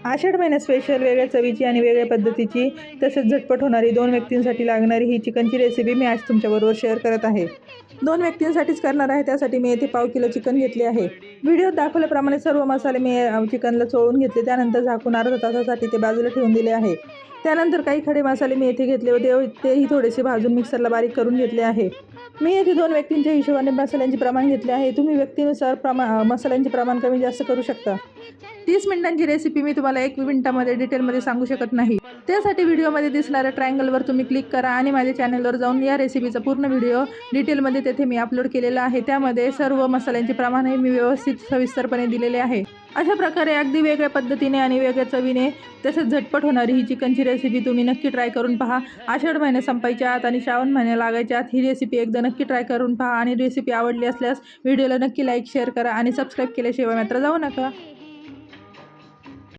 आषाढ महिन्यात स्पेशल वेगळ्या चवीची आणि वेगळ्या पद्धतीची तसेच झटपट होणारी 2 व्यक्तींसाठी लागणारी ही चिकनची रेसिपी मी आज तुमच्याबरोबर शेअर करत आहे. 2 व्यक्तींसाठीच करणार आहे. त्यासाठी मी येथे पाव किलो चिकन घेतले आहे. व्हिडिओत दाखवल्याप्रमाणे सर्व मसाले मी चिकनला चोळून घेतले. त्यानंतर झाकून अर्धा तासासाठी ते बाजूला ठेवून दिले आहे. त्यानंतर काही खडे मसाले मी येथे घेतले होते, तेही थोडेसे भाजून मिक्सरला बारीक करून घेतले आहे. मी येथे 2 व्यक्तींच्या हिशोबाने मसाल्यांचे प्रमाण घेतले आहे. तुम्ही व्यक्तीनुसार मसाल्यांचे प्रमाण कमी जास्त करू शकता. 30 मिनिटांची रेसिपी मी तुम्हाला 1 मिनिटामध्ये डिटेलमध्ये सांगू शकत नाही. त्यासाठी व्हिडिओमध्ये दिसणाऱ्या ट्रायंगलवर तुम्ही क्लिक करा आणि माझ्या चॅनलवर जाऊन या रेसिपीचा पूर्ण व्हिडिओ डिटेलमध्ये तेथे मी अपलोड केलेला आहे. त्यामध्ये सर्व मसाल्यांचे प्रमाणही मी व्यवस्थित सविस्तरपणे दिलेले आहे. अशा प्रकारे अगदी वेगळ्या पद्धतीने आणि वेगळ्या चवीने तसेच झटपट होणारी ही चिकनची रेसिपी तुम्ही नक्की ट्राय करून पहा. आषाढ महिना संपायच्या आत आणि श्रावण महिना लागायच्या आत ही रेसिपी एकदा नक्की ट्राय करून पहा आणि रेसिपी आवडली असल्यास व्हिडिओला नक्की लाईक शेअर करा आणि सबस्क्राईब केल्याशिवाय मात्र जाऊ नका.